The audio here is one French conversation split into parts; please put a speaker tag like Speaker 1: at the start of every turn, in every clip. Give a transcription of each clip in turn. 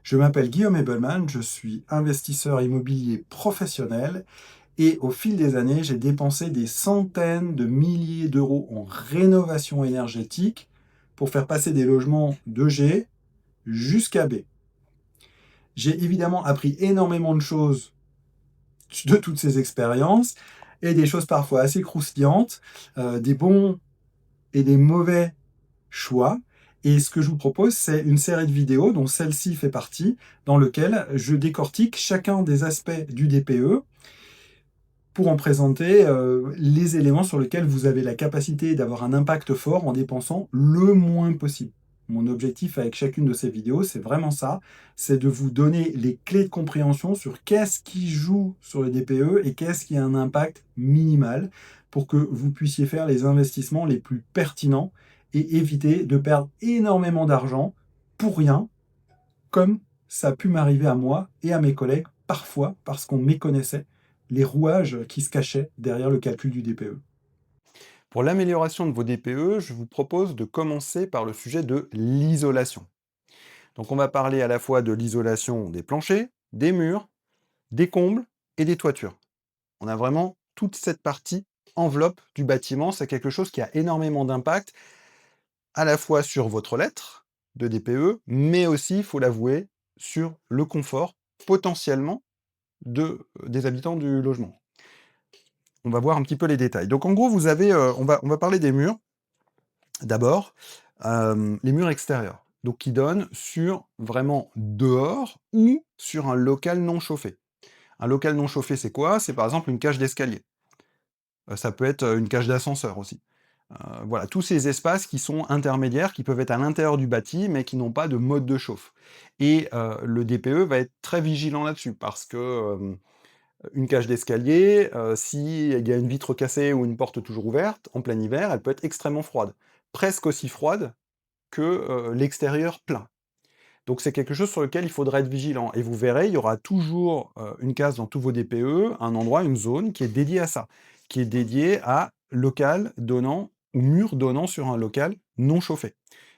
Speaker 1: Je m'appelle Guillaume Ebelman, je suis investisseur immobilier professionnel et au fil des années, j'ai dépensé des centaines de milliers d'euros en rénovation énergétique pour faire passer des logements de G jusqu'à B. J'ai évidemment appris énormément de choses de toutes ces expériences et des choses parfois assez croustillantes, des bons et des mauvais choix. Et ce que je vous propose, c'est une série de vidéos, dont celle-ci fait partie, dans lequel je décortique chacun des aspects du DPE pour en présenter les éléments sur lesquels vous avez la capacité d'avoir un impact fort en dépensant le moins possible. Mon objectif avec chacune de ces vidéos, c'est vraiment ça, c'est de vous donner les clés de compréhension sur qu'est-ce qui joue sur le DPE et qu'est-ce qui a un impact minimal pour que vous puissiez faire les investissements les plus pertinents et éviter de perdre énormément d'argent pour rien, comme ça a pu m'arriver à moi et à mes collègues parfois parce qu'on méconnaissait les rouages qui se cachaient derrière le calcul du DPE.
Speaker 2: Pour l'amélioration de vos DPE, je vous propose de commencer par le sujet de l'isolation. Donc on va parler à la fois de l'isolation des planchers, des murs, des combles et des toitures. On a vraiment toute cette partie enveloppe du bâtiment, c'est quelque chose qui a énormément d'impact à la fois sur votre lettre de DPE, mais aussi, il faut l'avouer, sur le confort potentiellement des habitants du logement. On va voir un petit peu les détails. Donc en gros, vous avez, on va parler des murs. D'abord, les murs extérieurs, donc qui donnent sur vraiment dehors ou sur un local non chauffé. Un local non chauffé, c'est quoi? C'est par exemple une cage d'escalier. Ça peut être, une cage d'ascenseur aussi. Voilà, tous ces espaces qui sont intermédiaires, qui peuvent être à l'intérieur du bâti, mais qui n'ont pas de mode de chauffe. Et le DPE va être très vigilant là-dessus parce que, une cage d'escalier, s'il y a une vitre cassée ou une porte toujours ouverte, en plein hiver, elle peut être extrêmement froide. Presque aussi froide que, l'extérieur plein. Donc c'est quelque chose sur lequel il faudra être vigilant et vous verrez, il y aura toujours, une case dans tous vos DPE, un endroit, une zone qui est dédiée à ça, qui est dédiée à local donnant ou mur donnant sur un local non chauffé.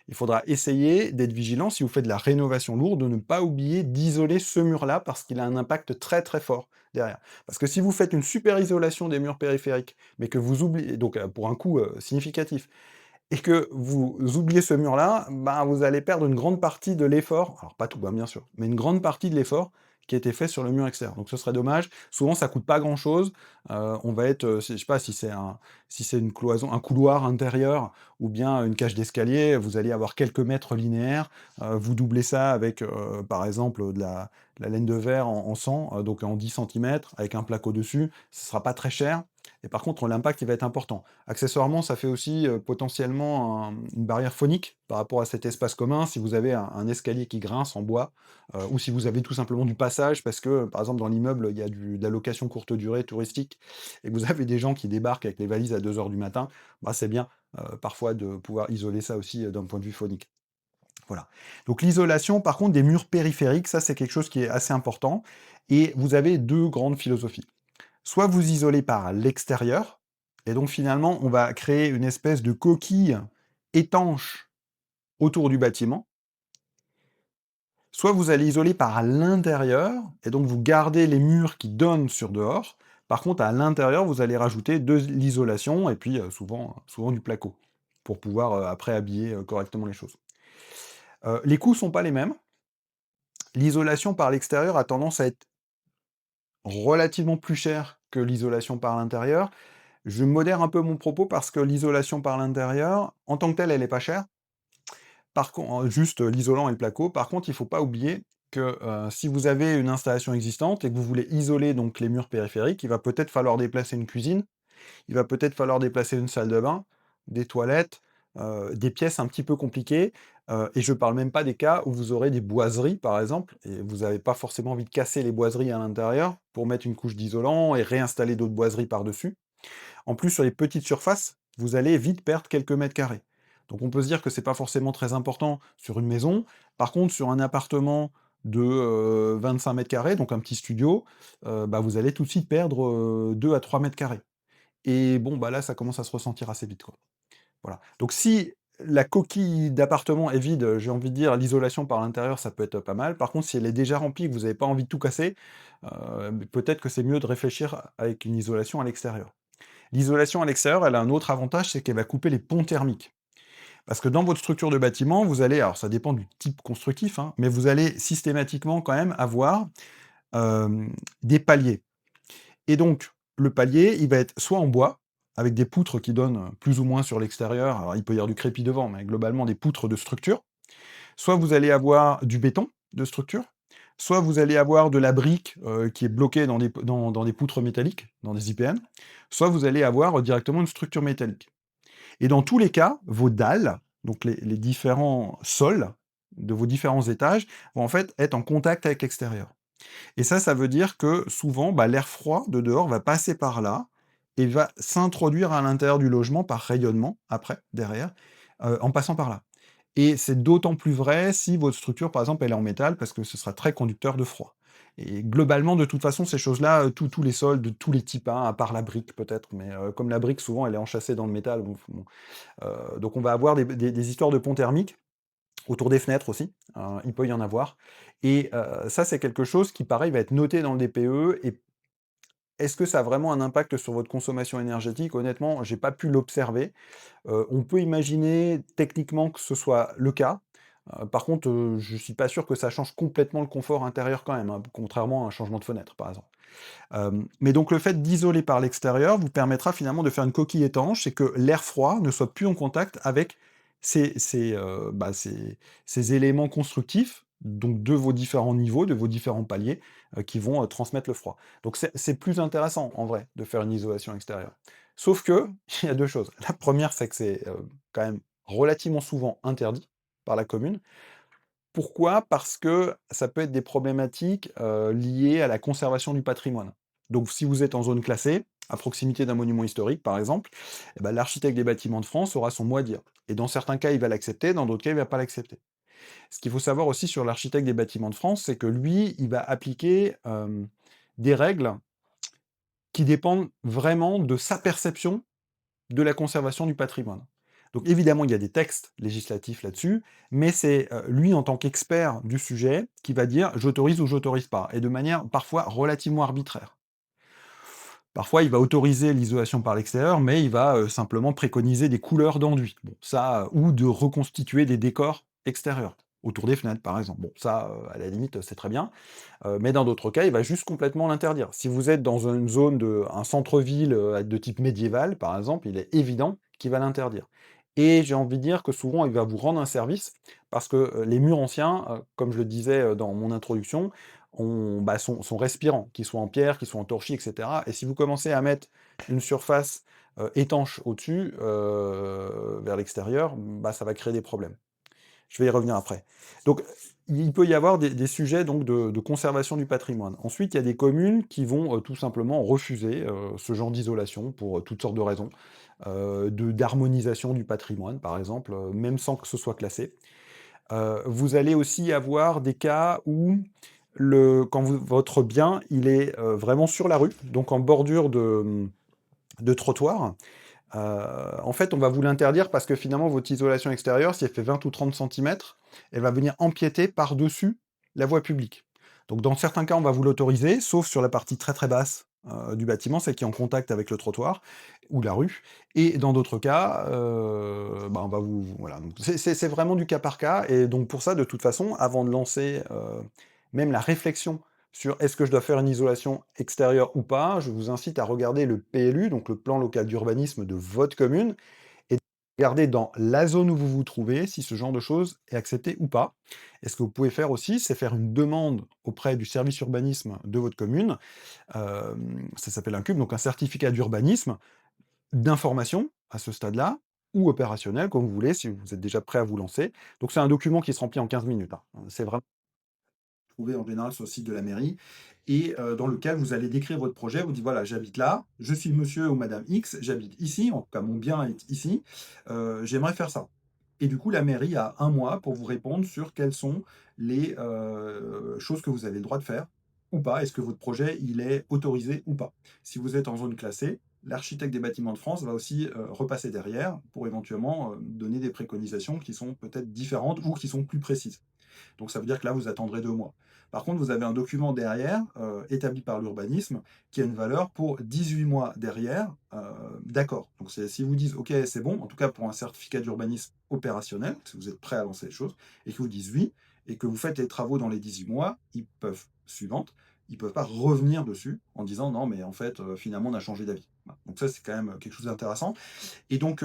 Speaker 2: Il faudra essayer d'être vigilant si vous faites de la rénovation lourde, de ne pas oublier d'isoler ce mur-là parce qu'il a un impact très, très fort derrière. Parce que si vous faites une super isolation des murs périphériques, mais que vous oubliez donc, pour un coût, significatif et que vous oubliez ce mur-là, ben, vous allez perdre une grande partie de l'effort, alors pas tout, hein, bien sûr, mais une grande partie de l'effort qui a été fait sur le mur extérieur. Donc ce serait dommage. Souvent, ça coûte pas grand-chose. On va être, je sais pas si c'est une cloison, un couloir intérieur ou bien une cage d'escalier, vous allez avoir quelques mètres linéaires. Vous doublez ça avec, par exemple, de la laine de verre en 100, donc en 10 centimètres, avec un placo dessus. Ce sera pas très cher. Et par contre, l'impact, il va être important. Accessoirement, ça fait aussi, potentiellement une barrière phonique par rapport à cet espace commun. Si vous avez un escalier qui grince en bois, ou si vous avez tout simplement du passage parce que, par exemple, dans l'immeuble, il y a de la location courte durée touristique et que vous avez des gens qui débarquent avec les valises à 2 heures du matin, bah, c'est bien, parfois de pouvoir isoler ça aussi, d'un point de vue phonique. Voilà. Donc l'isolation, par contre, des murs périphériques, ça, c'est quelque chose qui est assez important et vous avez 2 grandes philosophies. Soit vous isolez par l'extérieur, et donc finalement, on va créer une espèce de coquille étanche autour du bâtiment. Soit vous allez isoler par l'intérieur, et donc vous gardez les murs qui donnent sur dehors. Par contre, à l'intérieur, vous allez rajouter de l'isolation et puis souvent du placo, pour pouvoir après habiller correctement les choses. Les coûts sont pas les mêmes. L'isolation par l'extérieur a tendance à être relativement plus cher que l'isolation par l'intérieur. Je modère un peu mon propos parce que l'isolation par l'intérieur, en tant que telle, elle est pas chère. Par contre, juste l'isolant et le placo. Par contre, il faut pas oublier que, si vous avez une installation existante et que vous voulez isoler donc les murs périphériques, il va peut-être falloir déplacer une cuisine, il va peut-être falloir déplacer une salle de bain, des toilettes, des pièces un petit peu compliquées, et je parle même pas des cas où vous aurez des boiseries, par exemple, et vous avez pas forcément envie de casser les boiseries à l'intérieur pour mettre une couche d'isolant et réinstaller d'autres boiseries par-dessus. En plus, sur les petites surfaces, vous allez vite perdre quelques mètres carrés. Donc on peut se dire que c'est pas forcément très important sur une maison. Par contre, sur un appartement de 25 mètres carrés, donc un petit studio, bah, vous allez tout de suite perdre 2 à 3 mètres carrés. Et bon, bah là, ça commence à se ressentir assez vite, quoi. Voilà. Donc si la coquille d'appartement est vide, j'ai envie de dire, l'isolation par l'intérieur, ça peut être pas mal. Par contre, si elle est déjà remplie et que vous avez pas envie de tout casser, peut-être que c'est mieux de réfléchir avec une isolation à l'extérieur. L'isolation à l'extérieur, elle a un autre avantage, c'est qu'elle va couper les ponts thermiques. Parce que dans votre structure de bâtiment, vous allez, alors ça dépend du type constructif, hein, mais vous allez systématiquement quand même avoir, des paliers. Et donc, le palier, il va être soit en bois, avec des poutres qui donnent plus ou moins sur l'extérieur. Alors, il peut y avoir du crépi devant, mais globalement des poutres de structure. Soit vous allez avoir du béton de structure, soit vous allez avoir de la brique qui est bloquée dans des poutres métalliques, dans des IPN, soit vous allez avoir directement une structure métallique. Et dans tous les cas, vos dalles, donc les différents sols de vos différents étages, vont en fait être en contact avec l'extérieur. Et ça veut dire que souvent, bah, l'air froid de dehors va passer par là et va s'introduire à l'intérieur du logement par rayonnement, après, derrière, en passant par là. Et c'est d'autant plus vrai si votre structure, par exemple, elle est en métal, parce que ce sera très conducteur de froid. Et globalement, de toute façon, ces choses-là, tous les sols de tous les types, hein, à part la brique peut-être, mais comme la brique, souvent, elle est enchâssée dans le métal, donc on va avoir des histoires de ponts thermiques autour des fenêtres aussi, il peut y en avoir. Et ça, c'est quelque chose qui, pareil, va être noté dans le DPE. Et est-ce que ça a vraiment un impact sur votre consommation énergétique? Honnêtement, j'ai pas pu l'observer. On peut imaginer techniquement que ce soit le cas. Par contre, je suis pas sûr que ça change complètement le confort intérieur quand même, hein, contrairement à un changement de fenêtre, par exemple. Mais donc le fait d'isoler par l'extérieur vous permettra finalement de faire une coquille étanche et que l'air froid ne soit plus en contact avec ces éléments constructifs, donc de vos différents niveaux, de vos différents paliers, qui vont, transmettre le froid. Donc c'est plus intéressant en vrai de faire une isolation extérieure. Sauf que, il y a 2 choses. La première, c'est que c'est, quand même relativement souvent interdit par la commune. Pourquoi? Parce que ça peut être des problématiques, liées à la conservation du patrimoine. Donc si vous êtes en zone classée, à proximité d'un monument historique par exemple, et bah, l'architecte des bâtiments de France aura son mot à dire. Et dans certains cas, il va l'accepter, dans d'autres cas, il va pas l'accepter. Ce qu'il faut savoir aussi sur l'architecte des bâtiments de France, c'est que lui, il va appliquer, des règles qui dépendent vraiment de sa perception de la conservation du patrimoine. Donc évidemment, il y a des textes législatifs là-dessus, mais c'est lui, en tant qu'expert du sujet, qui va dire j'autorise ou j'autorise pas, et de manière parfois relativement arbitraire. Parfois, il va autoriser l'isolation par l'extérieur, mais il va simplement préconiser des couleurs d'enduit. Bon, ça, ou de reconstituer des décors extérieurs, autour des fenêtres par exemple. Bon, ça, à la limite, c'est très bien. Mais dans d'autres cas, il va juste complètement l'interdire. Si vous êtes dans une zone un centre-ville de type médiéval, par exemple, il est évident qu'il va l'interdire. Et j'ai envie de dire que souvent, il va vous rendre un service, parce que les murs anciens, comme je le disais dans mon introduction, sont respirants, qu'ils soient en pierre, qu'ils soient en torchis, etc. Et si vous commencez à mettre une surface étanche au-dessus, vers l'extérieur, bah, ça va créer des problèmes. Je vais y revenir après. Donc, il peut y avoir des sujets donc de conservation du patrimoine. Ensuite, il y a des communes qui vont tout simplement refuser ce genre d'isolation pour toutes sortes de raisons, d'harmonisation du patrimoine, par exemple, même sans que ce soit classé. Vous allez aussi avoir des cas où votre bien, il est vraiment sur la rue, donc en bordure de trottoir. En fait, on va vous l'interdire parce que finalement, votre isolation extérieure, si elle fait 20 ou 30 centimètres, elle va venir empiéter par-dessus la voie publique. Donc dans certains cas, on va vous l'autoriser, sauf sur la partie très, très basse, du bâtiment, celle qui est en contact avec le trottoir ou la rue. Et dans d'autres cas, bah, on va voilà, donc c'est vraiment du cas par cas. Et donc pour ça, de toute façon, avant de lancer, même la réflexion sur est-ce que je dois faire une isolation extérieure ou pas, je vous incite à regarder le PLU, donc le plan local d'urbanisme de votre commune, et regarder dans la zone où vous vous trouvez si ce genre de choses est accepté ou pas. Et ce que vous pouvez faire aussi, c'est faire une demande auprès du service urbanisme de votre commune. Ça s'appelle un CUB, donc un certificat d'urbanisme d'information à ce stade-là, ou opérationnel, comme vous voulez, si vous êtes déjà prêt à vous lancer. Donc c'est un document qui se remplit en 15 minutes, hein. C'est vraiment trouver en général sur le site de la mairie, et dans lequel vous allez décrire votre projet. Vous dites voilà, j'habite là, je suis monsieur ou madame X, j'habite ici, en tout cas mon bien est ici, j'aimerais faire ça. Et du coup, la mairie a un mois pour vous répondre sur quelles sont les choses que vous avez le droit de faire ou pas. Est-ce que votre projet il est autorisé ou pas? Si vous êtes en zone classée,
Speaker 1: l'architecte des bâtiments de France va aussi repasser derrière pour éventuellement donner des préconisations qui sont peut-être différentes ou qui sont plus précises. Donc ça veut dire que là, vous attendrez 2 mois. Par contre, vous avez un document derrière, établi par l'urbanisme, qui a une valeur pour 18 mois derrière, d'accord. Donc si vous disent: «OK, c'est bon», en tout cas pour un certificat d'urbanisme opérationnel, si vous êtes prêt à lancer les choses, et qu'ils vous disent oui, et que vous faites les travaux dans les 18 mois, ils peuvent pas revenir dessus en disant: «Non, mais en fait, finalement, on a changé d'avis». Voilà. Donc ça, c'est quand même quelque chose d'intéressant. Et donc,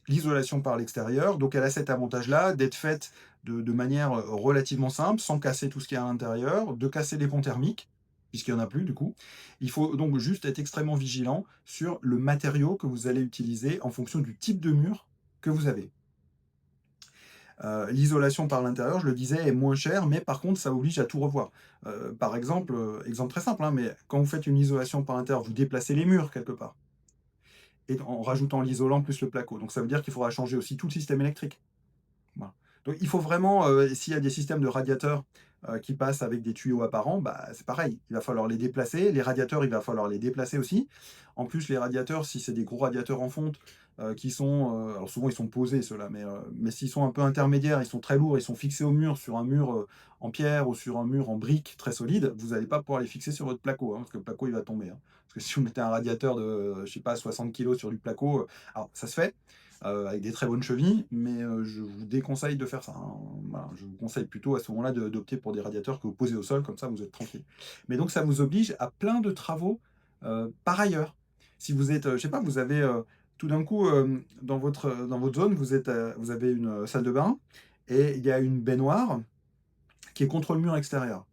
Speaker 1: l'isolation par l'extérieur, donc elle a cet avantage-là d'être faite de manière relativement simple, sans casser tout ce qu'il y a à l'intérieur, de casser les ponts thermiques, puisqu'il n'y en a plus du coup. Il faut donc juste être extrêmement vigilant sur le matériau que vous allez utiliser en fonction du type de mur que vous avez. L'isolation par l'intérieur, je le disais, est moins chère, mais par contre, ça oblige à tout revoir. Par exemple, exemple très simple, hein, mais quand vous faites une isolation par l'intérieur, vous déplacez les murs quelque part, et en rajoutant l'isolant plus le placo. Donc ça veut dire qu'il faudra changer aussi tout le système électrique. Voilà. Donc il faut vraiment, s'il y a des systèmes de radiateurs, qui passent avec des tuyaux apparents, bah, c'est pareil, il va falloir les déplacer. Les radiateurs, il va falloir les déplacer aussi. En plus, les radiateurs, si c'est des gros radiateurs en fonte, qui sont, alors souvent ils sont posés ceux-là, mais s'ils sont un peu intermédiaires, ils sont très lourds, ils sont fixés au mur, sur un mur, en pierre ou sur un mur en briques très solide, vous n'allez pas pouvoir les fixer sur votre placo, hein, parce que le placo il va tomber, hein. Parce que si vous mettez un radiateur de, je sais pas, 60 kilos sur du placo, alors ça se fait, avec des très bonnes chevilles, mais je vous déconseille de faire ça, hein. Voilà, je vous conseille plutôt à ce moment-là d'opter pour des radiateurs que vous posez au sol, comme ça vous êtes tranquille. Mais donc ça vous oblige à plein de travaux par ailleurs. Si vous êtes, je sais pas, vous avez tout d'un coup dans votre zone, vous avez une salle de bain et il y a une baignoire qui est contre le mur extérieur.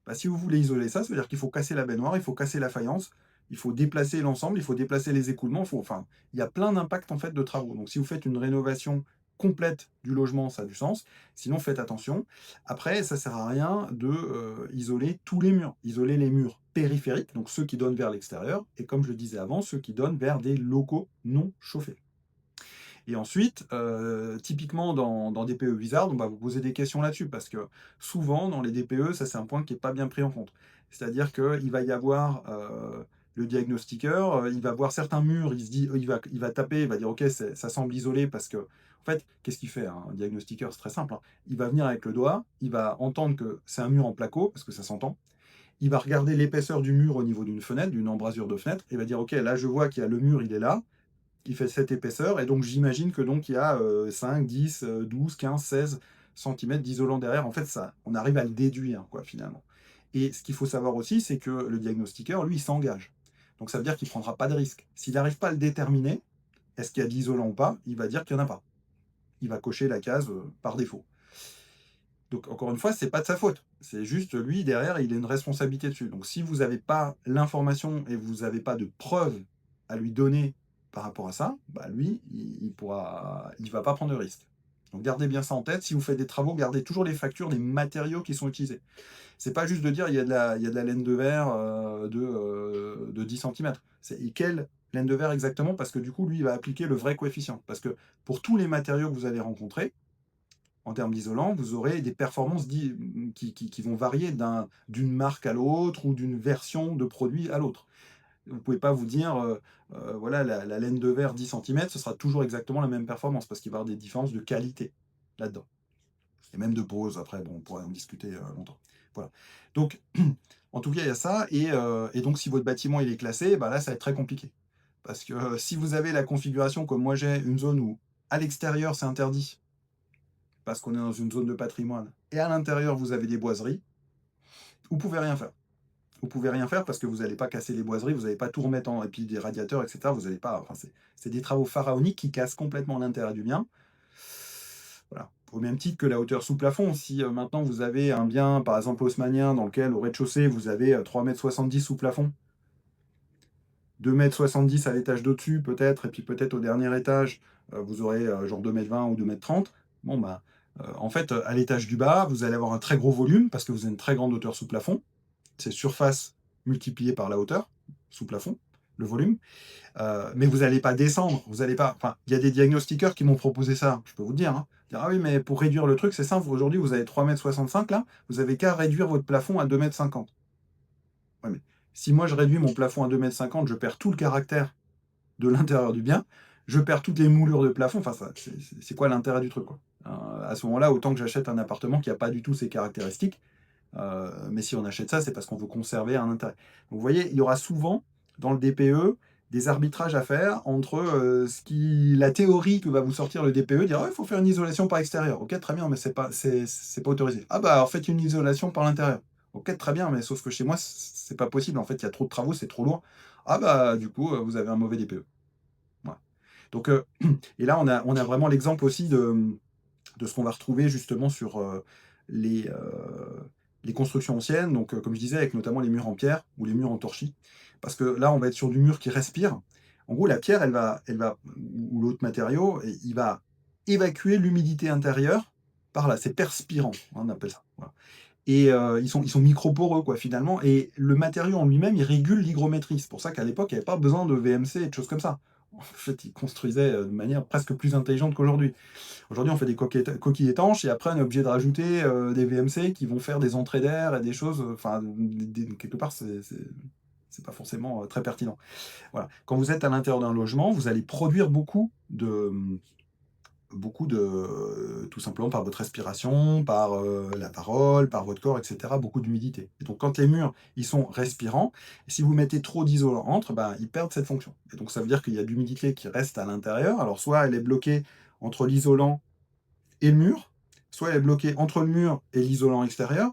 Speaker 1: Bah, si vous voulez isoler ça, ça veut dire qu'il faut casser la baignoire, il faut casser la faïence, il faut déplacer l'ensemble, il faut déplacer les écoulements, enfin, il y a plein d'impacts en fait de travaux. Donc si vous faites une rénovation complète du logement, ça a du sens. Sinon, faites attention. Après, ça sert à rien de isoler tous les murs. Isoler les murs périphériques, donc ceux qui donnent vers l'extérieur, et comme je le disais avant, ceux qui donnent vers des locaux non chauffés. Et ensuite, typiquement dans DPE Wizard, on va vous poser des questions là-dessus parce que souvent dans les DPE, ça c'est un point qui est pas bien pris en compte. C'est-à-dire qu'il va y avoir, le diagnostiqueur, il va voir certains murs, il se dit il va taper, il va dire: «OK, ça semble isolé», parce que en fait, qu'est-ce qu'il fait un diagnostiqueur? C'est très simple, hein. Il va venir avec le doigt, il va entendre que c'est un mur en placo, parce que ça s'entend. Il va regarder l'épaisseur du mur au niveau d'une fenêtre, d'une embrasure de fenêtre, et il va dire: «OK, là je vois qu'il y a le mur, il est là, qui fait cette épaisseur, et donc j'imagine que donc il y a 5, 10, 12, 15, 16 centimètres d'isolant derrière. En fait, ça, on arrive à le déduire, quoi, finalement. Et ce qu'il faut savoir aussi, c'est que le diagnostiqueur, lui, il s'engage. Donc ça veut dire qu'il ne prendra pas de risque. S'il n'arrive pas à le déterminer, est-ce qu'il y a d'isolant ou pas, il va dire qu'il n'y en a pas. Il va cocher la case par défaut. Donc encore une fois, c'est pas de sa faute. C'est juste lui, derrière, il a une responsabilité dessus. Donc si vous n'avez pas l'information et vous n'avez pas de preuves à lui donner par rapport à ça, bah lui, il va pas prendre de risque. Donc gardez bien ça en tête. Si vous faites des travaux, gardez toujours les factures des matériaux qui sont utilisés. C'est pas juste de dire il y a de la laine de verre de 10 centimètres. C'est quelle laine de verre exactement? Parce que du coup, lui, il va appliquer le vrai coefficient. Parce que pour tous les matériaux que vous allez rencontrer, en termes d'isolant, vous aurez des performances qui vont varier d'une marque à l'autre ou d'une version de produit à l'autre. Vous ne pouvez pas vous dire, voilà, la laine de verre 10 centimètres, ce sera toujours exactement la même performance, parce qu'il va y avoir des différences de qualité là-dedans. Et même de pose, après, bon, on pourrait en discuter longtemps. Voilà. Donc, en tout cas, il y a ça, et donc si votre bâtiment il est classé, bah là, ça va être très compliqué. Parce que si vous avez la configuration comme moi j'ai, une zone où à l'extérieur c'est interdit, parce qu'on est dans une zone de patrimoine, et à l'intérieur vous avez des boiseries, vous pouvez rien faire. Vous pouvez rien faire parce que vous n'allez pas casser les boiseries, vous n'allez pas tout remettre en, et puis des radiateurs, etc. Vous n'allez pas, enfin, c'est des travaux pharaoniques qui cassent complètement l'intérêt du bien. Voilà. Au même titre que la hauteur sous plafond. Si maintenant vous avez un bien, par exemple haussmannien, dans lequel au rez-de-chaussée vous avez 3,70 m sous plafond, 2,70 m à l'étage d'au-dessus peut-être, et puis peut-être au dernier étage, vous aurez genre 2,20 m ou 2,30 m. Bon, bah, en fait, à l'étage du bas, vous allez avoir un très gros volume parce que vous avez une très grande hauteur sous plafond. C'est surface multipliée par la hauteur sous plafond, le volume. Mais vous n'allez pas descendre, vous allez pas. Enfin, il y a des diagnostiqueurs qui m'ont proposé ça, je peux vous le dire, hein. Dire, ah oui, mais pour réduire le truc, c'est simple. Aujourd'hui, vous avez 3,65 m là, vous avez qu'à réduire votre plafond à 2,50 m. Ouais, mais si moi je réduis mon plafond à 2,50 m, je perds tout le caractère de l'intérieur du bien, je perds toutes les moulures de plafond. Enfin, c'est quoi l'intérêt du truc, quoi? À ce moment-là, autant que j'achète un appartement qui n'a pas du tout ces caractéristiques. Mais si on achète ça, c'est parce qu'on veut conserver un intérêt. Donc, vous voyez, il y aura souvent dans le DPE des arbitrages à faire entre la théorie que va vous sortir le DPE, dire il faut faire une isolation par extérieur. Ok, très bien, mais c'est pas autorisé. Ah bah alors faites une isolation par l'intérieur. Ok, très bien, mais sauf que chez moi, c'est pas possible. En fait, il y a trop de travaux, c'est trop lourd. Ah bah du coup, vous avez un mauvais DPE. Voilà. Donc, et là, on a vraiment l'exemple aussi de ce qu'on va retrouver justement sur les, euh, les constructions anciennes, donc comme je disais, avec notamment les murs en pierre ou les murs en torchis. Parce que là, on va être sur du mur qui respire. En gros, la pierre, ou l'autre matériau, il va évacuer l'humidité intérieure par là. C'est perspirant, hein, on appelle ça. Voilà. Et ils sont microporeux, quoi, finalement. Et le matériau en lui-même, il régule l'hygrométrie. C'est pour ça qu'à l'époque, il n'y avait pas besoin de VMC et de choses comme ça. En fait, ils construisaient de manière presque plus intelligente qu'aujourd'hui. Aujourd'hui, on fait des coquilles étanches et après, on est obligé de rajouter des VMC qui vont faire des entrées d'air et des choses. Enfin, quelque part, c'est pas forcément très pertinent. Voilà. Quand vous êtes à l'intérieur d'un logement, vous allez produire tout simplement par votre respiration, par la parole, par votre corps, etc., beaucoup d'humidité. Et donc, quand les murs, ils sont respirants, si vous mettez trop d'isolant entre, ben, ils perdent cette fonction. Et donc, ça veut dire qu'il y a de l'humidité qui reste à l'intérieur. Alors, soit elle est bloquée entre l'isolant et le mur, soit elle est bloquée entre le mur et l'isolant extérieur,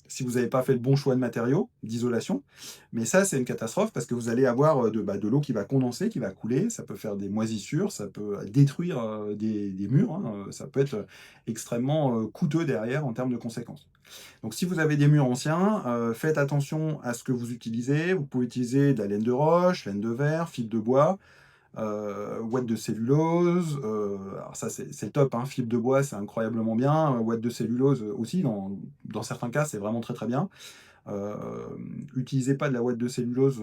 Speaker 1: si vous n'avez pas fait le bon choix de matériaux, d'isolation. Mais ça, c'est une catastrophe parce que vous allez avoir de l'eau qui va condenser, qui va couler, ça peut faire des moisissures, ça peut détruire des murs, hein, ça peut être extrêmement coûteux derrière en termes de conséquences. Donc si vous avez des murs anciens, faites attention à ce que vous utilisez. Vous pouvez utiliser de la laine de roche, laine de verre, fibre de bois, ouate de cellulose, alors ça c'est le top, hein, fibre de bois c'est incroyablement bien, ouate de cellulose aussi, dans certains cas c'est vraiment très très bien. Euh, Utilisez pas de la ouate de cellulose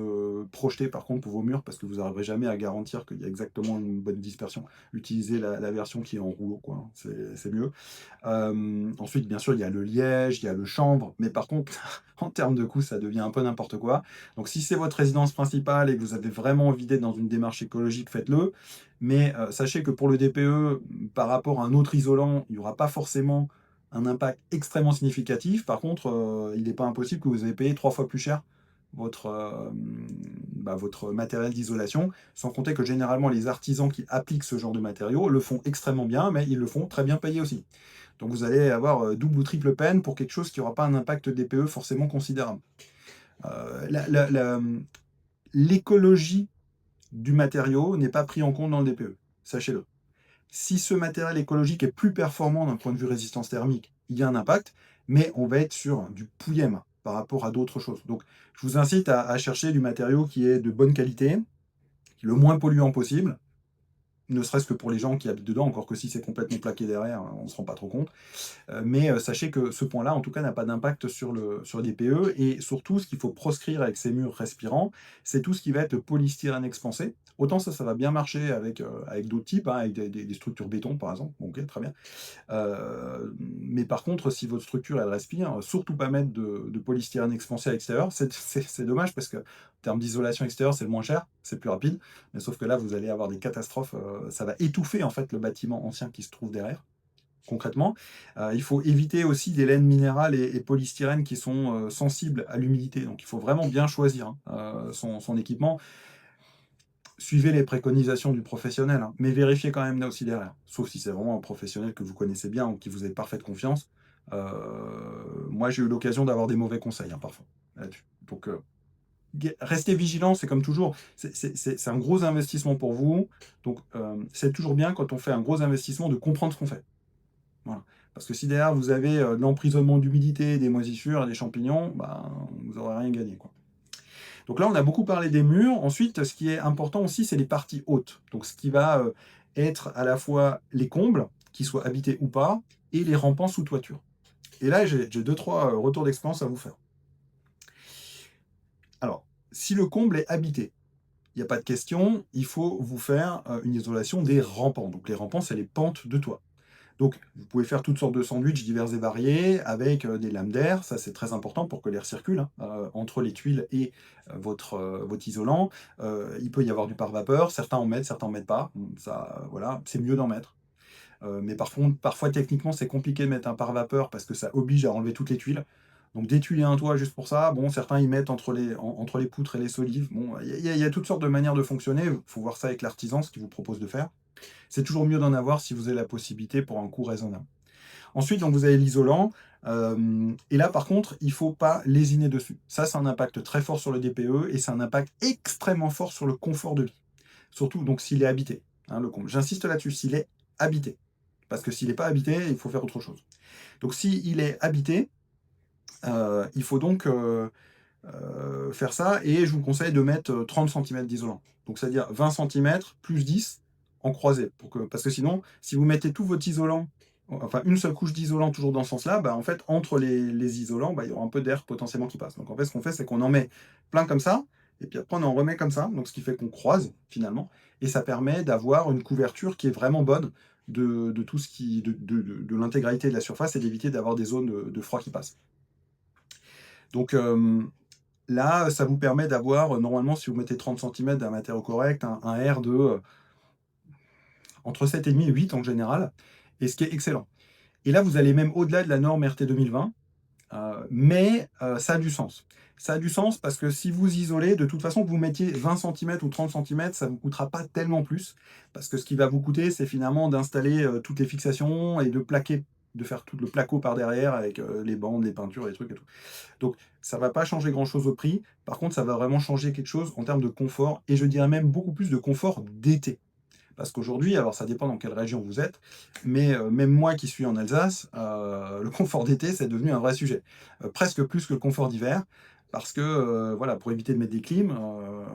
Speaker 1: projetée par contre pour vos murs parce que vous n'arriverez jamais à garantir qu'il y a exactement une bonne dispersion. Utilisez la version qui est en rouleau, quoi, hein, c'est mieux. Ensuite, bien sûr, il y a le liège, il y a le chanvre, mais par contre, en termes de coût, ça devient un peu n'importe quoi. Donc, si c'est votre résidence principale et que vous avez vraiment envie d'être dans une démarche écologique, faites-le. Mais sachez que pour le DPE, par rapport à un autre isolant, il n'y aura pas forcément un impact extrêmement significatif. Par contre, il n'est pas impossible que vous ayez payé 3 fois plus cher votre, votre matériel d'isolation, sans compter que généralement les artisans qui appliquent ce genre de matériaux le font extrêmement bien, mais ils le font très bien payé aussi. Donc vous allez avoir double ou triple peine pour quelque chose qui n'aura pas un impact DPE forcément considérable. L'écologie du matériau n'est pas pris en compte dans le DPE, sachez-le. Si ce matériel écologique est plus performant d'un point de vue résistance thermique, il y a un impact, mais on va être sur du pouillème par rapport à d'autres choses. Donc je vous incite à chercher du matériau qui est de bonne qualité, qui est le moins polluant possible, ne serait-ce que pour les gens qui habitent dedans, encore que si c'est complètement plaqué derrière, on ne se rend pas trop compte. Mais sachez que ce point-là, en tout cas, n'a pas d'impact sur les DPE. Et surtout, ce qu'il faut proscrire avec ces murs respirants, c'est tout ce qui va être polystyrène expansé. Autant ça va bien marcher avec d'autres types, hein, avec des structures béton, par exemple. Bon, ok, très bien. Mais par contre, si votre structure, elle respire, surtout pas mettre de polystyrène expansé à l'extérieur. C'est dommage parce que en termes d'isolation extérieure, c'est le moins cher, c'est plus rapide. Mais sauf que là, vous allez avoir des catastrophes. Ça va étouffer en fait le bâtiment ancien qui se trouve derrière concrètement. Il faut éviter aussi des laines minérales et polystyrène qui sont sensibles à l'humidité. Donc il faut vraiment bien choisir hein, son équipement. Suivez les préconisations du professionnel, hein, mais vérifiez quand même là aussi derrière. Sauf si c'est vraiment un professionnel que vous connaissez bien ou qui vous avez parfaite confiance. Moi, j'ai eu l'occasion d'avoir des mauvais conseils hein, parfois là-dessus. Donc, restez vigilants, c'est comme toujours. C'est un gros investissement pour vous. Donc, c'est toujours bien quand on fait un gros investissement de comprendre ce qu'on fait. Voilà. Parce que si derrière vous avez de l'emprisonnement d'humidité, des moisissures, des champignons, ben, vous n'aurez rien gagné, quoi. Donc là, on a beaucoup parlé des murs. Ensuite, ce qui est important aussi, c'est les parties hautes. Donc ce qui va être à la fois les combles, qu'ils soient habités ou pas, et les rampants sous toiture. Et là, j'ai 2-3 retours d'expérience à vous faire. Alors, si le comble est habité, il n'y a pas de question, il faut vous faire une isolation des rampants. Donc les rampants, c'est les pentes de toit. Donc, vous pouvez faire toutes sortes de sandwichs divers et variés avec des lames d'air. Ça, c'est très important pour que l'air circule hein, entre les tuiles et votre isolant. Il peut y avoir du pare-vapeur. Certains en mettent, certains en mettent pas. Ça, voilà, c'est mieux d'en mettre. Mais par contre, parfois, techniquement, c'est compliqué de mettre un pare-vapeur parce que ça oblige à enlever toutes les tuiles. Donc, d'étuiler un toit juste pour ça, bon, certains y mettent entre les poutres et les solives. Bon, il y a toutes sortes de manières de fonctionner. Il faut voir ça avec l'artisan, ce qu'il vous propose de faire. C'est toujours mieux d'en avoir si vous avez la possibilité pour un coût raisonnable. Ensuite, donc, vous avez l'isolant. Et là, par contre, il ne faut pas lésiner dessus. Ça, c'est un impact très fort sur le DPE et c'est un impact extrêmement fort sur le confort de vie. Surtout donc s'il est habité. Hein, le comble. J'insiste là-dessus, s'il est habité. Parce que s'il n'est pas habité, il faut faire autre chose. Donc s'il est habité, il faut donc faire ça. Et je vous conseille de mettre 30 cm d'isolant. Donc c'est-à-dire 20 cm plus 10 en croisé. Parce que sinon, si vous mettez tout votre isolant, enfin une seule couche d'isolant toujours dans ce sens-là, bah, en fait, entre les isolants, bah, il y aura un peu d'air potentiellement qui passe. Donc en fait, ce qu'on fait, c'est qu'on en met plein comme ça, et puis après on en remet comme ça, donc ce qui fait qu'on croise finalement, et ça permet d'avoir une couverture qui est vraiment bonne de tout ce qui, de l'intégralité de la surface et d'éviter d'avoir des zones de froid qui passent. Donc là, ça vous permet d'avoir, normalement, si vous mettez 30 cm d'un matériau correct, un R de entre 7,5 et 8 en général, et ce qui est excellent. Et là, vous allez même au-delà de la norme RT 2020, mais ça a du sens. Ça a du sens parce que si vous isolez, de toute façon, que vous mettiez 20 cm ou 30 cm, ça ne vous coûtera pas tellement plus. Parce que ce qui va vous coûter, c'est finalement d'installer toutes les fixations et de plaquer, de faire tout le placo par derrière avec les bandes, les peintures, les trucs et tout. Donc, ça ne va pas changer grand-chose au prix. Par contre, ça va vraiment changer quelque chose en termes de confort et je dirais même beaucoup plus de confort d'été. Parce qu'aujourd'hui, alors ça dépend dans quelle région vous êtes, mais même moi qui suis en Alsace, le confort d'été, c'est devenu un vrai sujet. Presque plus que le confort d'hiver, parce que voilà, pour éviter de mettre des clims,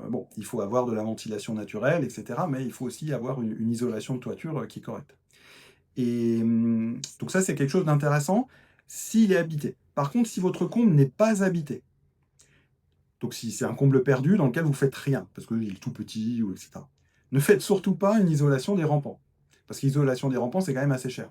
Speaker 1: bon, il faut avoir de la ventilation naturelle, etc. Mais il faut aussi avoir une isolation de toiture qui est correcte. Et donc ça, c'est quelque chose d'intéressant s'il est habité. Par contre, si votre comble n'est pas habité, donc si c'est un comble perdu dans lequel vous ne faites rien, parce qu'il est tout petit, ou etc. Ne faites surtout pas une isolation des rampants. Parce qu'isolation des rampants, c'est quand même assez cher.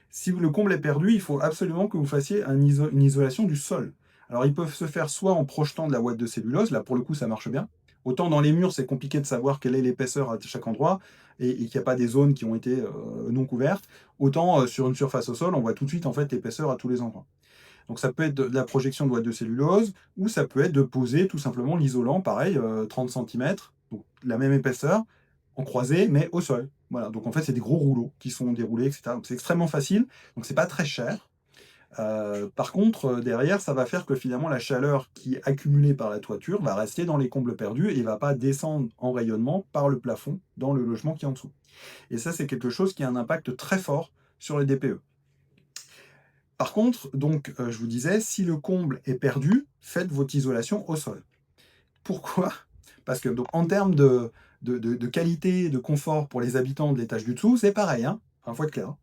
Speaker 1: Si le comble est perdu, il faut absolument que vous fassiez une isolation du sol. Alors ils peuvent se faire soit en projetant de la ouate de cellulose, là pour le coup ça marche bien. Autant dans les murs, c'est compliqué de savoir quelle est l'épaisseur à chaque endroit et qu'il n'y a pas des zones qui ont été non couvertes. Autant sur une surface au sol, on voit tout de suite en fait l'épaisseur à tous les endroits. Donc ça peut être de la projection de ouate de cellulose, ou ça peut être de poser tout simplement l'isolant, pareil, 30 cm, donc la même épaisseur, en croisé, mais au sol. Voilà, donc en fait c'est des gros rouleaux qui sont déroulés, etc. Donc c'est extrêmement facile, donc c'est pas très cher. Par contre, derrière, ça va faire que finalement la chaleur qui est accumulée par la toiture va rester dans les combles perdus et ne va pas descendre en rayonnement par le plafond dans le logement qui est en dessous. Et ça, c'est quelque chose qui a un impact très fort sur les DPE. Par contre, donc, je vous disais, si le comble est perdu, faites votre isolation au sol. Pourquoi? Parce que donc, en termes de qualité, de confort pour les habitants de l'étage du dessous, c'est pareil, hein. Enfin, faut être clair. Hein.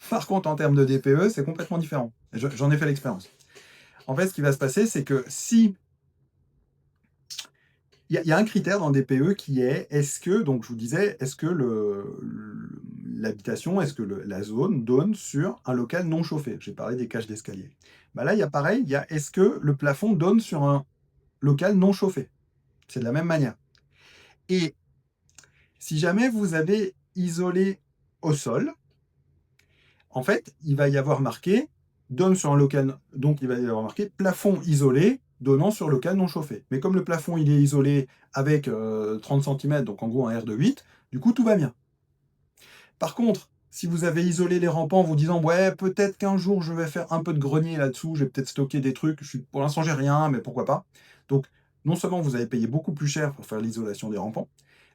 Speaker 1: Par contre, en termes de DPE, c'est complètement différent. J'en ai fait l'expérience. En fait, ce qui va se passer, c'est que si il y a un critère dans le DPE qui est, est-ce que, donc je vous disais, est-ce que l'habitation, est-ce que la zone donne sur un local non chauffé? J'ai parlé des cages d'escalier. Bah là, il y a pareil, il y a est-ce que le plafond donne sur un local non chauffé? C'est de la même manière. Et si jamais vous avez isolé au sol, en fait, il va y avoir marqué donne sur un local, donc il va y avoir marqué plafond isolé donnant sur local non chauffé. Mais comme le plafond il est isolé avec 30 cm, donc en gros un R de 8, du coup tout va bien. Par contre, si vous avez isolé les rampants en vous disant ouais peut-être qu'un jour je vais faire un peu de grenier là-dessous, je vais peut-être stocker des trucs, pour l'instant j'ai rien, mais pourquoi pas. Donc non seulement vous avez payé beaucoup plus cher pour faire l'isolation des rampants,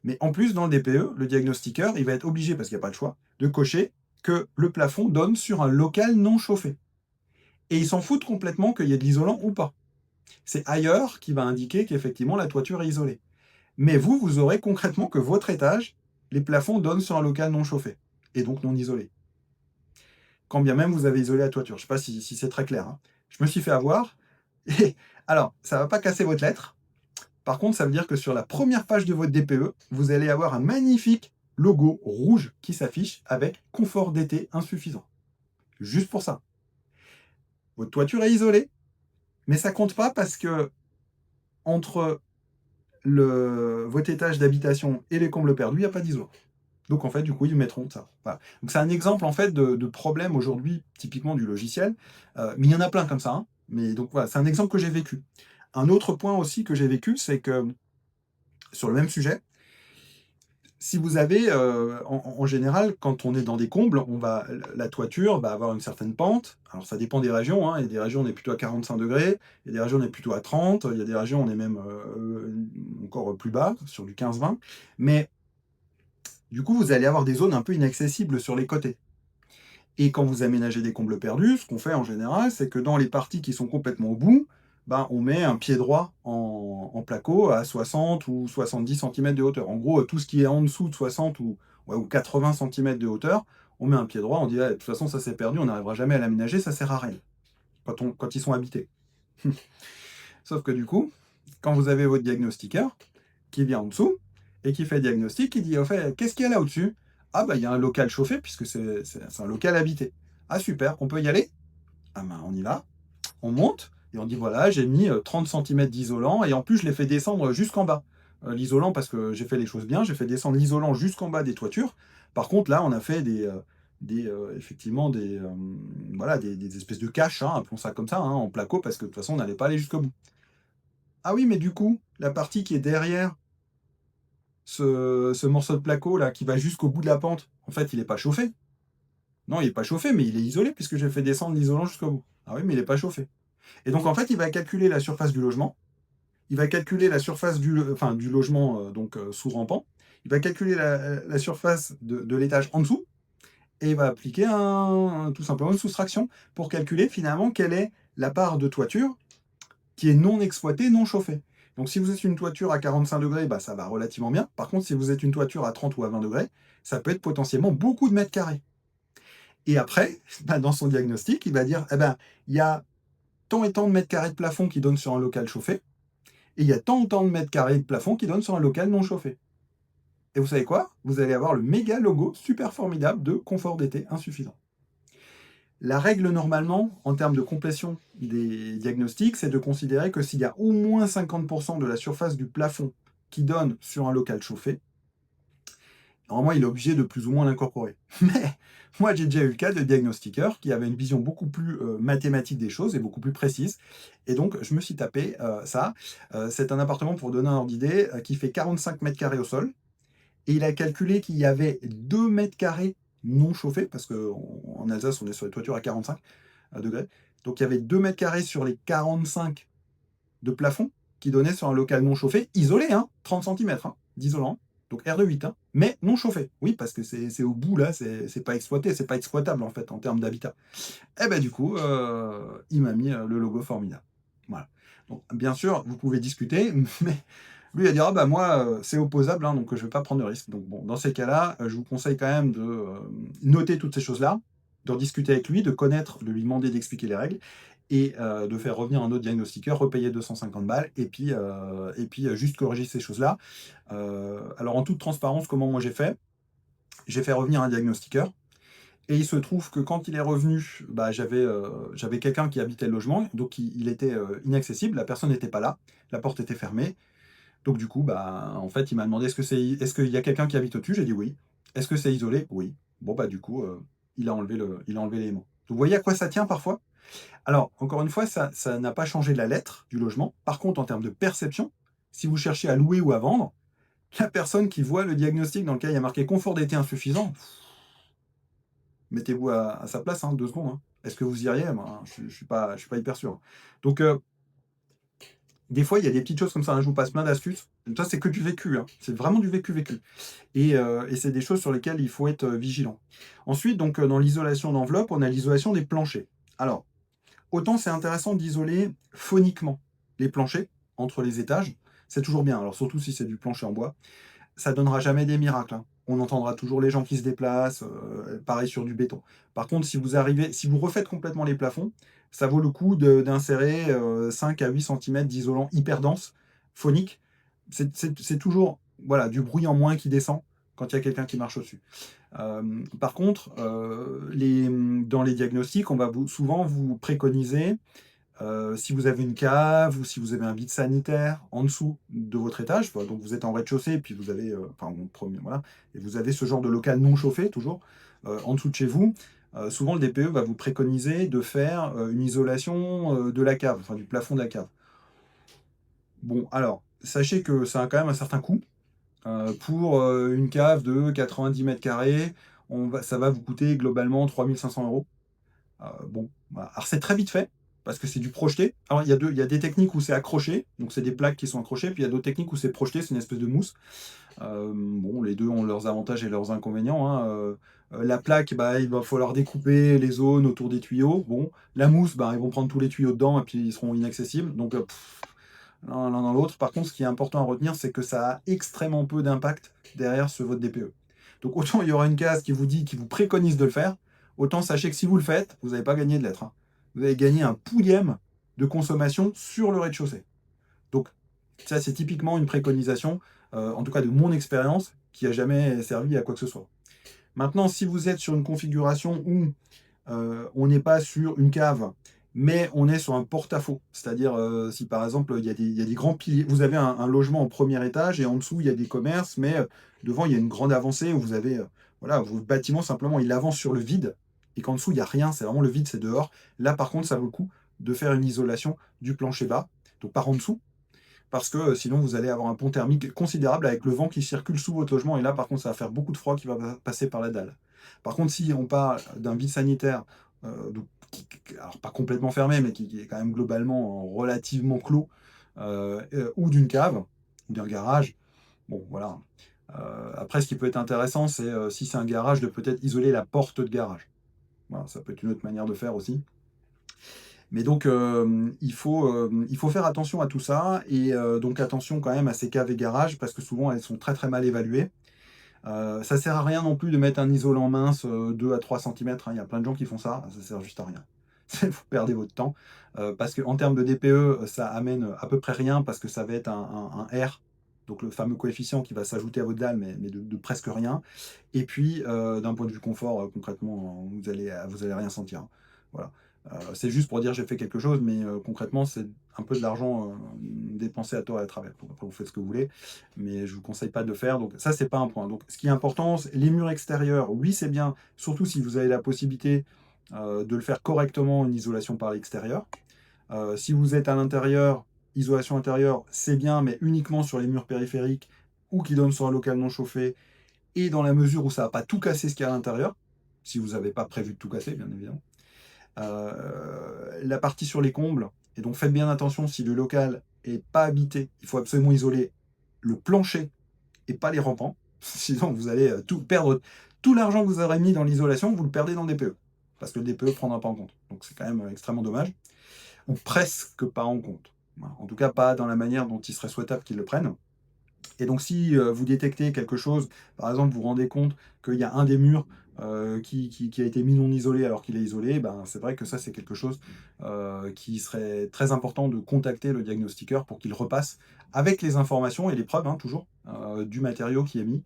Speaker 1: mais en plus dans le DPE, le diagnostiqueur, il va être obligé, parce qu'il n'y a pas le choix, de cocher que le plafond donne sur un local non chauffé. Et ils s'en foutent complètement qu'il y ait de l'isolant ou pas. C'est ailleurs qui va indiquer qu'effectivement la toiture est isolée. Mais vous, vous aurez concrètement que votre étage, les plafonds donnent sur un local non chauffé, et donc non isolé. Quand bien même vous avez isolé la toiture. Je ne sais pas si c'est très clair. Hein. Je me suis fait avoir. Et alors, ça ne va pas casser votre lettre. Par contre, ça veut dire que sur la première page de votre DPE, vous allez avoir un magnifique logo rouge qui s'affiche avec confort d'été insuffisant. juste pour ça. Votre toiture est isolée, mais ça compte pas parce que entre votre étage d'habitation et les combles perdus, il n'y a pas d'isolant. Donc en fait, du coup, ils mettront ça. Voilà. Donc c'est un exemple en fait de problème aujourd'hui, typiquement du logiciel. Mais il y en a plein comme ça, hein. Mais donc voilà, c'est un exemple que j'ai vécu. Un autre point aussi que j'ai vécu, c'est que sur le même sujet, si vous avez, en général, quand on est dans des combles, la toiture va avoir une certaine pente. Alors ça dépend des régions, hein. Il y a des régions, on est plutôt à 45 degrés, il y a des régions, on est plutôt à 30, il y a des régions, on est même encore plus bas, sur du 15-20. Mais du coup, vous allez avoir des zones un peu inaccessibles sur les côtés. Et quand vous aménagez des combles perdus, ce qu'on fait en général, c'est que dans les parties qui sont complètement au bout, ben, on met un pied droit en placo à 60 ou 70 cm de hauteur. En gros, tout ce qui est en dessous de 60 ou 80 cm de hauteur, on met un pied droit, on dit, ah, de toute façon, ça s'est perdu, on n'arrivera jamais à l'aménager, ça sert à rien, quand ils sont habités. Sauf que du coup, quand vous avez votre diagnostiqueur qui vient en dessous et qui fait le diagnostic, il dit, au fait, qu'est-ce qu'il y a là au-dessus? Ah bah il y a un local chauffé puisque c'est un local habité. Ah super, on peut y aller? Ah ben on y va, on monte et on dit voilà, j'ai mis 30 cm d'isolant et en plus je l'ai fait descendre jusqu'en bas. L'isolant parce que j'ai fait les choses bien, j'ai fait descendre l'isolant jusqu'en bas des toitures. Par contre là on a fait effectivement voilà, des espèces de caches, hein, appelons ça comme ça, hein, en placo parce que de toute façon on n'allait pas aller jusqu'au bout. Ah oui mais du coup, la partie qui est derrière ce morceau de placo là qui va jusqu'au bout de la pente, en fait il n'est pas chauffé. Non, il n'est pas chauffé, mais il est isolé puisque j'ai fait descendre l'isolant jusqu'au bout. Ah oui, mais il n'est pas chauffé. Et donc en fait, il va calculer la surface du logement, il va calculer la surface du logement sous rampant, il va calculer la surface de l'étage en dessous, et il va appliquer tout simplement une soustraction pour calculer finalement quelle est la part de toiture qui est non exploitée, non chauffée. Donc si vous êtes une toiture à 45 degrés, bah, ça va relativement bien. Par contre, si vous êtes une toiture à 30 ou à 20 degrés, ça peut être potentiellement beaucoup de mètres carrés. Et après, bah, dans son diagnostic, il va dire, eh ben, il y a tant et tant de mètres carrés de plafond qui donnent sur un local chauffé, et il y a tant ou tant de mètres carrés de plafond qui donnent sur un local non chauffé. Et vous savez quoi? Vous allez avoir le méga logo super formidable de confort d'été insuffisant. La règle normalement, en termes de complétion des diagnostics, c'est de considérer que s'il y a au moins 50% de la surface du plafond qui donne sur un local chauffé, normalement, il est obligé de plus ou moins l'incorporer. Mais moi, j'ai déjà eu le cas de diagnostiqueur qui avait une vision beaucoup plus mathématique des choses et beaucoup plus précise. Et donc, je me suis tapé ça. C'est un appartement, pour donner un ordre d'idée, qui fait 45 mètres carrés au sol. Et il a calculé qu'il y avait 2 mètres carrés non chauffés, parce qu'en Alsace, on est sur les toitures à 45 degrés. Donc, il y avait 2 mètres carrés sur les 45 de plafond qui donnaient sur un local non chauffé, isolé, hein, 30 cm d'isolant. Donc R2-8, hein, mais non chauffé. Oui, parce que c'est au bout, là, c'est pas exploité, c'est pas exploitable, en fait, en termes d'habitat. Et ben du coup, il m'a mis le logo formidable. Voilà. Donc, bien sûr, vous pouvez discuter, mais lui, il dira, bah moi, c'est opposable, hein, donc je vais pas prendre de risque. Donc bon, dans ces cas-là, je vous conseille quand même de noter toutes ces choses-là, de discuter avec lui, de connaître, de lui demander d'expliquer les règles, et de faire revenir un autre diagnostiqueur, repayer 250 balles, et puis juste corriger ces choses-là. Alors en toute transparence, comment moi j'ai fait? J'ai fait revenir un diagnostiqueur, et il se trouve que quand il est revenu, bah, j'avais quelqu'un qui habitait le logement, donc il était inaccessible, la personne n'était pas là, la porte était fermée. Donc du coup, bah, en fait, il m'a demandé est-ce qu'il y a quelqu'un qui habite au-dessus? J'ai dit oui. Est-ce que c'est isolé? Oui. Bon bah du coup, il a enlevé l'élément. Vous voyez à quoi ça tient parfois? Alors, encore une fois, ça n'a pas changé la lettre du logement. Par contre, en termes de perception, si vous cherchez à louer ou à vendre, la personne qui voit le diagnostic dans lequel il y a marqué confort d'été insuffisant, mettez-vous à sa place, hein, 2 secondes, hein. Est-ce que vous iriez? Ben, je ne suis pas hyper sûr. Donc, des fois, il y a des petites choses comme ça, hein, je vous passe plein d'astuces. Ça, c'est que du vécu, hein. C'est vraiment du vécu. Et c'est des choses sur lesquelles il faut être vigilant. Ensuite, donc, dans l'isolation d'enveloppe, on a l'isolation des planchers. Alors, autant c'est intéressant d'isoler phoniquement les planchers entre les étages, c'est toujours bien. Alors, surtout si c'est du plancher en bois, ça donnera jamais des miracles, hein. On entendra toujours les gens qui se déplacent, pareil sur du béton. Par contre, si vous refaites complètement les plafonds, ça vaut le coup d'insérer 5 à 8 cm d'isolant hyper dense, phonique. C'est toujours voilà, du bruit en moins qui descend quand il y a quelqu'un qui marche au-dessus. Par contre, dans les diagnostics, on va souvent vous préconiser, si vous avez une cave ou si vous avez un vide sanitaire en dessous de votre étage, quoi, donc vous êtes en rez-de-chaussée et puis vous avez, enfin, en premier, voilà, et vous avez ce genre de local non chauffé, toujours, en dessous de chez vous, souvent le DPE va vous préconiser de faire une isolation de la cave, enfin du plafond de la cave. Bon, alors, sachez que ça a quand même un certain coût. Pour une cave de 90 mètres carrés, ça va vous coûter globalement 3 500 euros. Bon, voilà. Alors c'est très vite fait, parce que c'est du projeté. Alors il y a des techniques où c'est accroché, donc c'est des plaques qui sont accrochées, puis il y a d'autres techniques où c'est projeté, c'est une espèce de mousse. Bon, les deux ont leurs avantages et leurs inconvénients, hein. La plaque, bah, il va falloir découper les zones autour des tuyaux. Bon, la mousse, bah, ils vont prendre tous les tuyaux dedans et puis ils seront inaccessibles. Donc, l'un dans l'autre. Par contre, ce qui est important à retenir, c'est que ça a extrêmement peu d'impact derrière ce vote DPE. Donc, autant il y aura une case qui vous dit, qui vous préconise de le faire, autant sachez que si vous le faites, vous n'avez pas gagné de lettres, hein. Vous avez gagné un pouillème de consommation sur le rez-de-chaussée. Donc, ça, c'est typiquement une préconisation, en tout cas de mon expérience, qui a jamais servi à quoi que ce soit. Maintenant, si vous êtes sur une configuration où on n'est pas sur une cave, mais on est sur un porte-à-faux. C'est-à-dire, si par exemple, il y a des grands piliers, vous avez un logement au premier étage et en dessous, il y a des commerces, mais devant, il y a une grande avancée où vous avez, voilà, votre bâtiment, simplement, il avance sur le vide et qu'en dessous, il n'y a rien, c'est vraiment le vide, c'est dehors. Là, par contre, ça vaut le coup de faire une isolation du plancher bas, donc par en dessous, parce que sinon vous allez avoir un pont thermique considérable avec le vent qui circule sous votre logement, et là par contre ça va faire beaucoup de froid qui va passer par la dalle. Par contre, si on parle d'un vide sanitaire, alors pas complètement fermé, mais qui est quand même globalement relativement clos, ou d'une cave, ou d'un garage, bon voilà. Après, ce qui peut être intéressant, c'est si c'est un garage, de peut-être isoler la porte de garage. Voilà, ça peut être une autre manière de faire aussi. Mais donc, il faut faire attention à tout ça, et donc attention quand même à ces caves et garages, parce que souvent elles sont très très mal évaluées. Ça sert à rien non plus de mettre un isolant mince 2 à 3 centimètres, hein. Il y a plein de gens qui font ça, ça sert juste à rien. Vous perdez votre temps. Parce qu'en termes de DPE, ça amène à peu près rien, parce que ça va être un R, donc le fameux coefficient qui va s'ajouter à votre dalle, mais de presque rien. Et puis, d'un point de vue confort, concrètement, vous allez rien sentir, hein. Voilà. C'est juste pour dire j'ai fait quelque chose, mais concrètement, c'est un peu de l'argent dépensé à tort et à travers. Bon, après, vous faites ce que vous voulez, mais je vous conseille pas de le faire. Donc ça, c'est pas un point. Donc ce qui est important, c'est les murs extérieurs. Oui, c'est bien, surtout si vous avez la possibilité de le faire correctement, une isolation par l'extérieur. Si vous êtes à l'intérieur, isolation intérieure, c'est bien, mais uniquement sur les murs périphériques ou qui donnent sur un local non chauffé, et dans la mesure où ça va pas tout casser ce qu'il y a à l'intérieur, si vous n'avez pas prévu de tout casser, bien évidemment. La partie sur les combles, et donc faites bien attention, si le local est pas habité, il faut absolument isoler le plancher et pas les rampants, sinon vous allez tout perdre, tout l'argent que vous aurez mis dans l'isolation, vous le perdez dans le DPE, parce que le DPE ne prendra pas en compte. Donc c'est quand même extrêmement dommage, ou presque pas en compte. Voilà. En tout cas, pas dans la manière dont il serait souhaitable qu'ils le prennent. Et donc, si vous détectez quelque chose, par exemple, vous vous rendez compte qu'il y a un des murs qui a été mis non isolé alors qu'il est isolé, ben, c'est vrai que ça, c'est quelque chose qui serait très important de contacter le diagnostiqueur pour qu'il repasse avec les informations et les preuves, hein, toujours, du matériau qui est mis,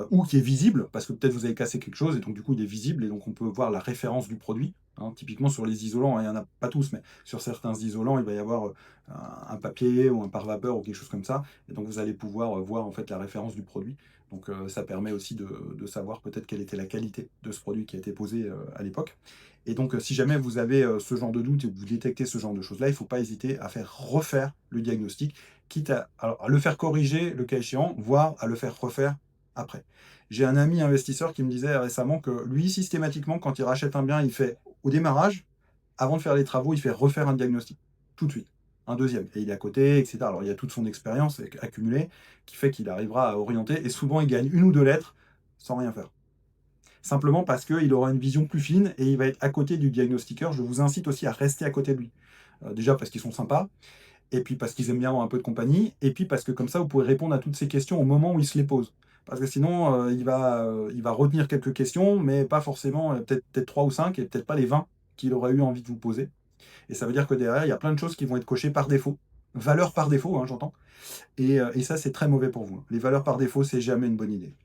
Speaker 1: ou qui est visible, parce que peut-être vous avez cassé quelque chose, et donc du coup, il est visible, et donc on peut voir la référence du produit, hein. Typiquement sur les isolants, hein, il n'y en a pas tous, mais sur certains isolants, il va y avoir un papier ou un pare-vapeur ou quelque chose comme ça, et donc vous allez pouvoir voir en fait la référence du produit. Donc ça permet aussi de savoir peut-être quelle était la qualité de ce produit qui a été posé à l'époque. Et donc si jamais vous avez ce genre de doute et que vous détectez ce genre de choses-là, il ne faut pas hésiter à faire refaire le diagnostic, quitte à le faire corriger le cas échéant, voire à le faire refaire après. J'ai un ami investisseur qui me disait récemment que lui, systématiquement, quand il rachète un bien, il fait au démarrage, avant de faire les travaux, il fait refaire un diagnostic, tout de suite, un deuxième. Et il est à côté, etc. Alors il y a toute son expérience accumulée qui fait qu'il arrivera à orienter, et souvent il gagne une ou deux lettres sans rien faire. Simplement parce qu'il aura une vision plus fine et il va être à côté du diagnostiqueur. Je vous incite aussi à rester à côté de lui. Déjà parce qu'ils sont sympas, et puis parce qu'ils aiment bien avoir un peu de compagnie, et puis parce que comme ça, vous pouvez répondre à toutes ces questions au moment où il se les pose. Parce que sinon, il va retenir quelques questions, mais pas forcément, peut-être 3 ou 5, et peut-être pas les 20 qu'il aurait eu envie de vous poser. Et ça veut dire que derrière, il y a plein de choses qui vont être cochées par défaut. Valeurs par défaut, hein, j'entends. Et ça, c'est très mauvais pour vous. Les valeurs par défaut, c'est jamais une bonne idée.